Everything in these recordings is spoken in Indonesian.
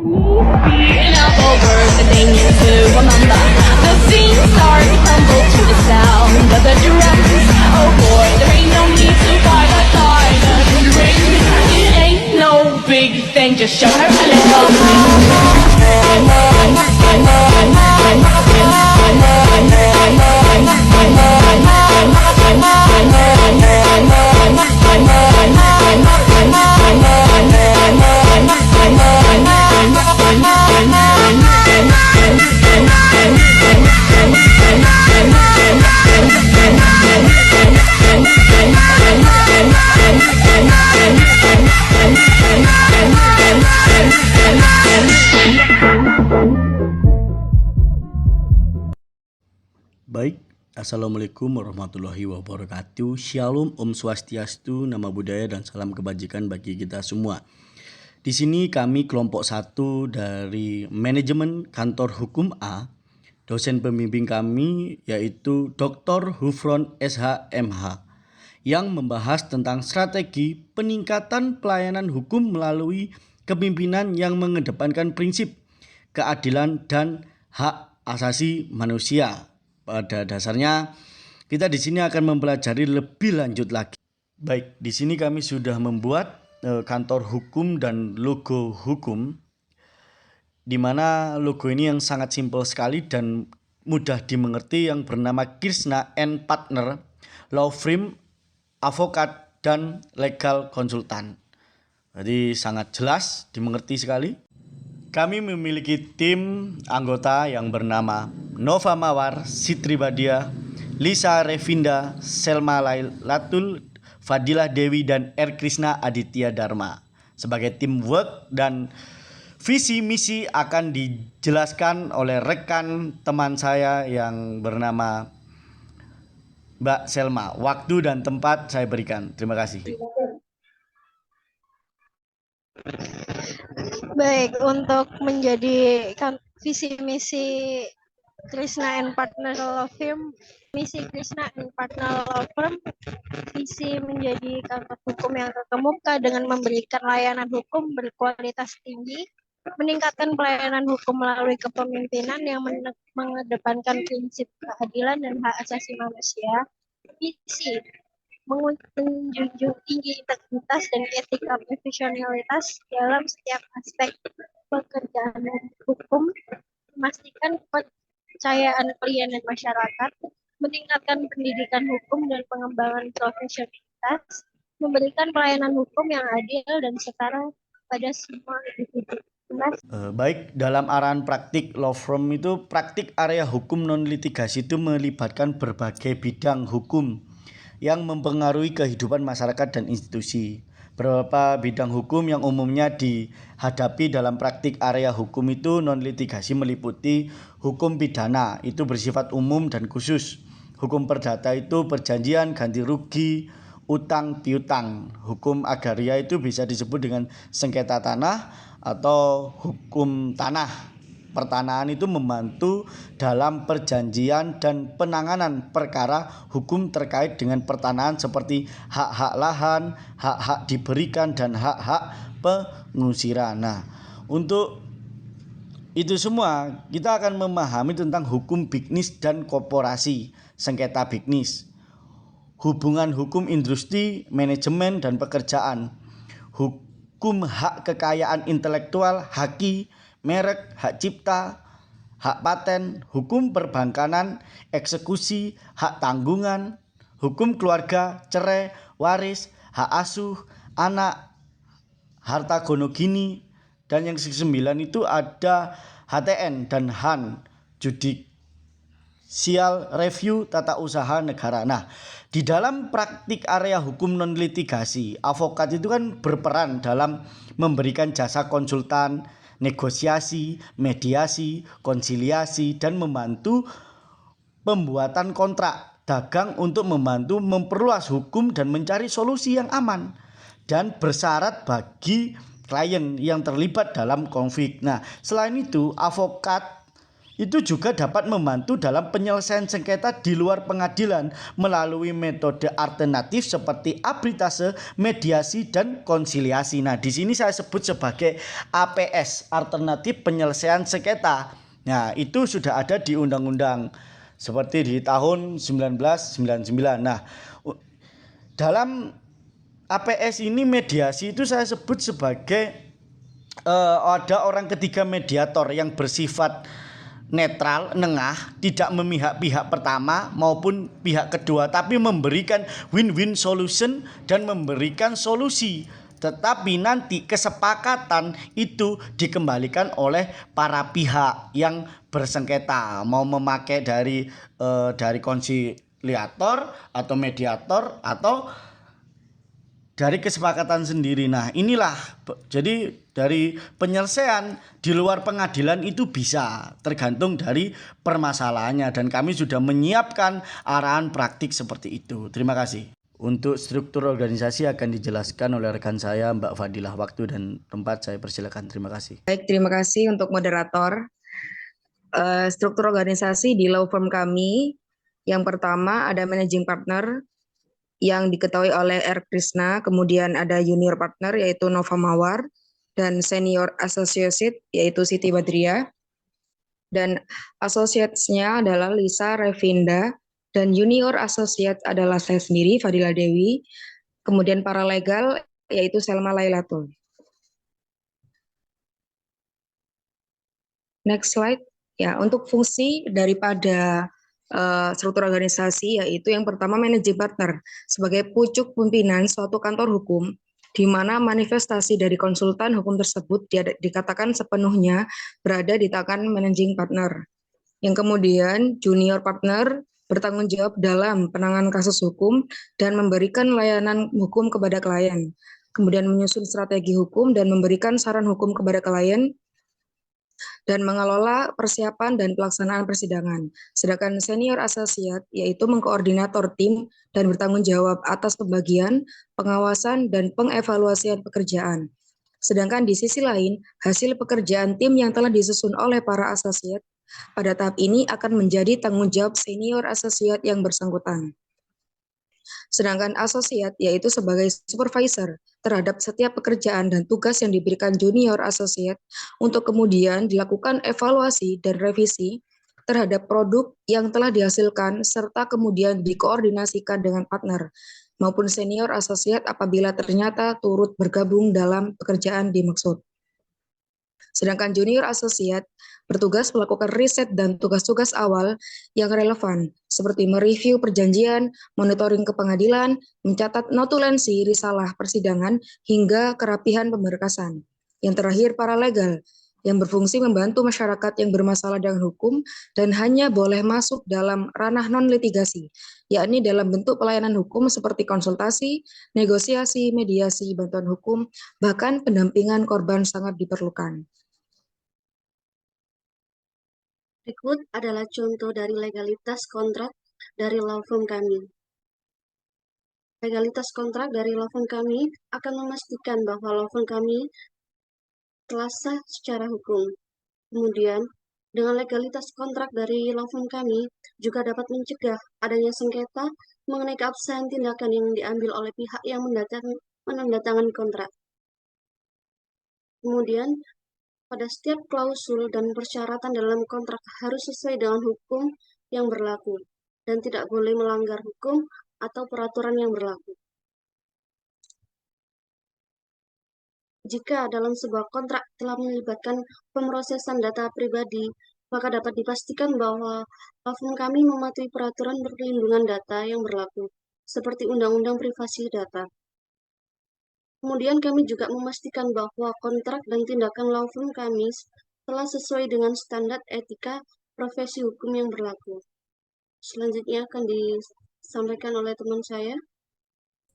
Beating up over the thing to remember. The fiends start to tumble to the sound of the drums. Oh boy, there ain't no need to fight a silent ring. It ain't no big thing, just show her a little Baik, Assalamualaikum warahmatullahi wabarakatuh. Shalom, Om Swastiastu, Nama Budaya dan salam kebajikan bagi kita semua. Di sini kami kelompok 1 dari manajemen kantor hukum A. Dosen pembimbing kami yaitu Dr. Hufron SH.MH yang membahas tentang strategi peningkatan pelayanan hukum melalui kepemimpinan yang mengedepankan prinsip keadilan dan hak asasi manusia. Pada dasarnya kita di sini akan mempelajari lebih lanjut lagi. Baik, di sini kami sudah membuat kantor hukum dan logo hukum, di mana logo ini yang sangat simpel sekali dan mudah dimengerti, yang bernama Krishna and Partner Law Firm, Avokat dan Legal Konsultan. Jadi sangat jelas, dimengerti sekali. Kami memiliki tim anggota yang bernama Nova Mawar, Sitri Badia, Lisa Revinda, Selma Lailatul, Fadilah Dewi, dan R. Krishna Aditya Dharma. Sebagai teamwork dan visi misi akan dijelaskan oleh rekan teman saya yang bernama Mbak Selma. Waktu dan tempat saya berikan. Terima kasih. Baik, untuk menjadi visi misi Krishna and Partner Law Firm, misi Krishna and Partner Law Firm, visi menjadi kantor hukum yang terkemuka dengan memberikan layanan hukum berkualitas tinggi, meningkatkan pelayanan hukum melalui kepemimpinan yang mengedepankan prinsip keadilan dan hak asasi manusia. Visi menjunjung tinggi integritas dan etika profesionalitas dalam setiap aspek pekerjaan hukum, memastikan kepercayaan klien dan masyarakat, meningkatkan pendidikan hukum dan pengembangan profesionalitas, memberikan pelayanan hukum yang adil dan setara pada semua individu. Baik, dalam arahan praktik law firm itu, praktik area hukum non litigasi itu melibatkan berbagai bidang hukum yang mempengaruhi kehidupan masyarakat dan institusi. Beberapa bidang hukum yang umumnya dihadapi dalam praktik area hukum itu non litigasi meliputi hukum pidana, itu bersifat umum dan khusus. Hukum perdata itu perjanjian, ganti rugi, utang piutang. Hukum agraria itu bisa disebut dengan sengketa tanah atau hukum tanah. Pertanahan itu membantu dalam perjanjian dan penanganan perkara hukum terkait dengan pertanahan seperti hak-hak lahan, hak-hak diberikan, dan hak-hak pengusiran. Nah, untuk itu semua kita akan memahami tentang hukum bisnis dan korporasi, sengketa bisnis, hubungan hukum industri, manajemen, dan pekerjaan, hukum hak kekayaan intelektual, haki, merek, hak cipta, hak paten, hukum perbankanan, eksekusi, hak tanggungan, hukum keluarga, cerai, waris, hak asuh, anak, harta gonogini, dan yang ke-9 itu ada HTN dan HAN, Judicial Review Tata Usaha Negara. Nah, di dalam praktik area hukum non litigasi, avokat itu kan berperan dalam memberikan jasa konsultan, negosiasi, mediasi, konsiliasi, dan membantu pembuatan kontrak dagang untuk membantu memperluas hukum dan mencari solusi yang aman dan bersyarat bagi klien yang terlibat dalam konflik. Nah, selain itu, avokat itu juga dapat membantu dalam penyelesaian sengketa di luar pengadilan melalui metode alternatif seperti arbitrase, mediasi, dan konsiliasi. Nah, di sini saya sebut sebagai APS, alternatif penyelesaian sengketa. Nah, itu sudah ada di undang-undang seperti di tahun 1999. Nah, dalam APS ini mediasi itu saya sebut sebagai ada orang ketiga mediator yang bersifat netral, nengah, tidak memihak pihak pertama maupun pihak kedua, tapi memberikan win-win solution dan memberikan solusi. Tetapi nanti kesepakatan itu dikembalikan oleh para pihak yang bersengketa, mau memakai dari konsiliator atau mediator atau dari kesepakatan sendiri. Nah, inilah jadi dari penyelesaian di luar pengadilan itu bisa tergantung dari permasalahannya, dan kami sudah menyiapkan arahan praktik seperti itu. Terima kasih. Untuk struktur organisasi akan dijelaskan oleh rekan saya Mbak Fadilah. Waktu dan tempat saya persilakan. Terima kasih. Baik, terima kasih untuk moderator. Struktur organisasi di law firm kami, yang pertama ada managing partner yang diketahui oleh R. Krishna, kemudian ada junior partner yaitu Nova Mawar, dan senior associate yaitu Siti Badriah, dan associates-nya adalah Lisa Revinda, dan junior associate adalah saya sendiri, Fadila Dewi, kemudian paralegal yaitu Selma Lailatul. Next slide. Ya, untuk fungsi daripada struktur organisasi yaitu yang pertama managing partner sebagai pucuk pimpinan suatu kantor hukum di mana manifestasi dari konsultan hukum tersebut dikatakan sepenuhnya berada di tangan managing partner. Yang kemudian junior partner bertanggung jawab dalam penanganan kasus hukum dan memberikan layanan hukum kepada klien. Kemudian menyusun strategi hukum dan memberikan saran hukum kepada klien, dan mengelola persiapan dan pelaksanaan persidangan. Sedangkan senior associate yaitu mengkoordinator tim dan bertanggung jawab atas pembagian, pengawasan, dan pengevaluasian pekerjaan. Sedangkan di sisi lain, hasil pekerjaan tim yang telah disusun oleh para associate pada tahap ini akan menjadi tanggung jawab senior associate yang bersangkutan. Sedangkan associate yaitu sebagai supervisor terhadap setiap pekerjaan dan tugas yang diberikan junior associate untuk kemudian dilakukan evaluasi dan revisi terhadap produk yang telah dihasilkan serta kemudian dikoordinasikan dengan partner maupun senior associate apabila ternyata turut bergabung dalam pekerjaan dimaksud. Sedangkan junior associate bertugas melakukan riset dan tugas-tugas awal yang relevan, seperti mereview perjanjian, monitoring ke pengadilan, mencatat notulensi risalah persidangan, hingga kerapihan pemberkasan. Yang terakhir, paralegal, yang berfungsi membantu masyarakat yang bermasalah dengan hukum dan hanya boleh masuk dalam ranah non-litigasi, yakni dalam bentuk pelayanan hukum seperti konsultasi, negosiasi, mediasi, bantuan hukum, bahkan pendampingan korban sangat diperlukan. Berikut adalah contoh dari legalitas kontrak dari law firm kami. Legalitas kontrak dari law firm kami akan memastikan bahwa law firm kami telah sah secara hukum. Kemudian, dengan legalitas kontrak dari law firm kami juga dapat mencegah adanya sengketa mengenai keabsahan tindakan yang diambil oleh pihak yang menandatangani kontrak. Kemudian, pada setiap klausul dan persyaratan dalam kontrak harus sesuai dengan hukum yang berlaku dan tidak boleh melanggar hukum atau peraturan yang berlaku. Jika dalam sebuah kontrak telah melibatkan pemrosesan data pribadi, maka dapat dipastikan bahwa law firm kami mematuhi peraturan perlindungan data yang berlaku, seperti Undang-Undang Privasi Data. Kemudian kami juga memastikan bahwa kontrak dan tindakan law firm kami telah sesuai dengan standar etika profesi hukum yang berlaku. Selanjutnya akan disampaikan oleh teman saya.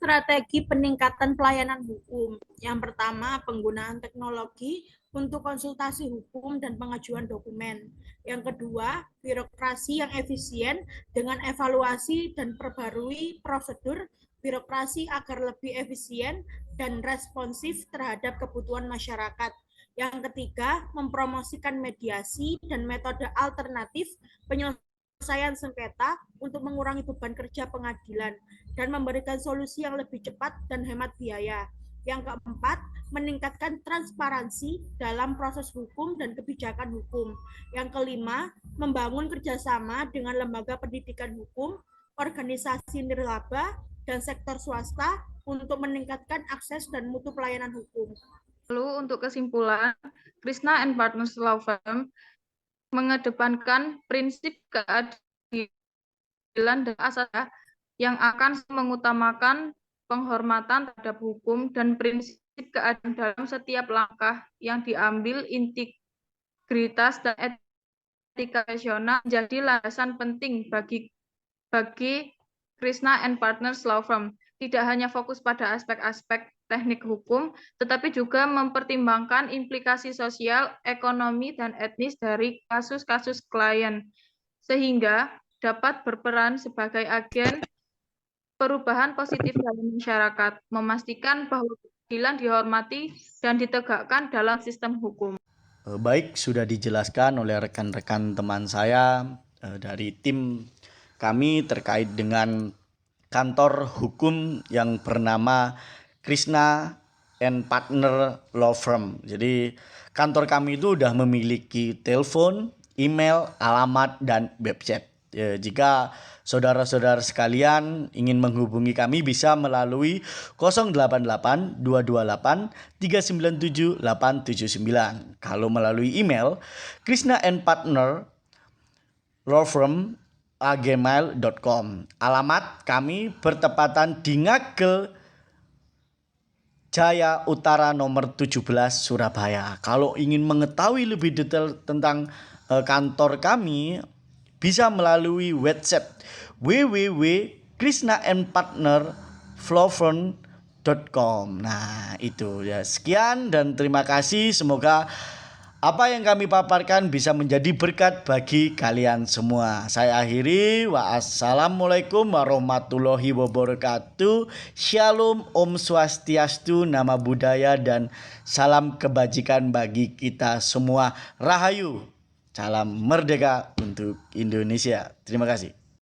Strategi peningkatan pelayanan hukum. Yang pertama, penggunaan teknologi untuk konsultasi hukum dan pengajuan dokumen. Yang kedua, birokrasi yang efisien dengan evaluasi dan perbarui prosedur birokrasi agar lebih efisien dan responsif terhadap kebutuhan masyarakat. Yang ketiga, mempromosikan mediasi dan metode alternatif penyelesaian sengketa untuk mengurangi beban kerja pengadilan dan memberikan solusi yang lebih cepat dan hemat biaya. Yang keempat, meningkatkan transparansi dalam proses hukum dan kebijakan hukum. Yang kelima, membangun kerjasama dengan lembaga pendidikan hukum, organisasi nirlaba, dan sektor swasta untuk meningkatkan akses dan mutu pelayanan hukum. Lalu untuk kesimpulan, Krishna and Partners Law Firm mengedepankan prinsip keadilan dan asas yang akan mengutamakan penghormatan terhadap hukum dan prinsip keadilan dalam setiap langkah yang diambil. Integritas dan etika profesional menjadi landasan penting bagi Krishna and Partners Law Firm. Tidak hanya fokus pada aspek-aspek teknik hukum, tetapi juga mempertimbangkan implikasi sosial, ekonomi, dan etnis dari kasus-kasus klien, sehingga dapat berperan sebagai agen perubahan positif dalam masyarakat, memastikan bahwa keadilan dihormati dan ditegakkan dalam sistem hukum. Baik, sudah dijelaskan oleh rekan-rekan teman saya dari tim kami terkait dengan kantor hukum yang bernama Krishna and Partner Law Firm. Jadi kantor kami itu sudah memiliki telepon, email, alamat, dan website. Jika saudara-saudara sekalian ingin menghubungi kami bisa melalui 088 228 397 879. Kalau melalui email Krishna and Partner Law Firm @gmail.com. Alamat kami bertepatan di Ngagel Jaya Utara nomor 17 Surabaya. Kalau ingin mengetahui lebih detail tentang kantor kami bisa melalui website www.krishnaandpartnerlawfirm.com. Nah, itu ya. Sekian dan terima kasih. Semoga apa yang kami paparkan bisa menjadi berkat bagi kalian semua. Saya akhiri. Wassalamualaikum warahmatullahi wabarakatuh. Shalom, Om Swastiastu, Nama Budaya, dan salam kebajikan bagi kita semua. Rahayu. Salam merdeka untuk Indonesia. Terima kasih.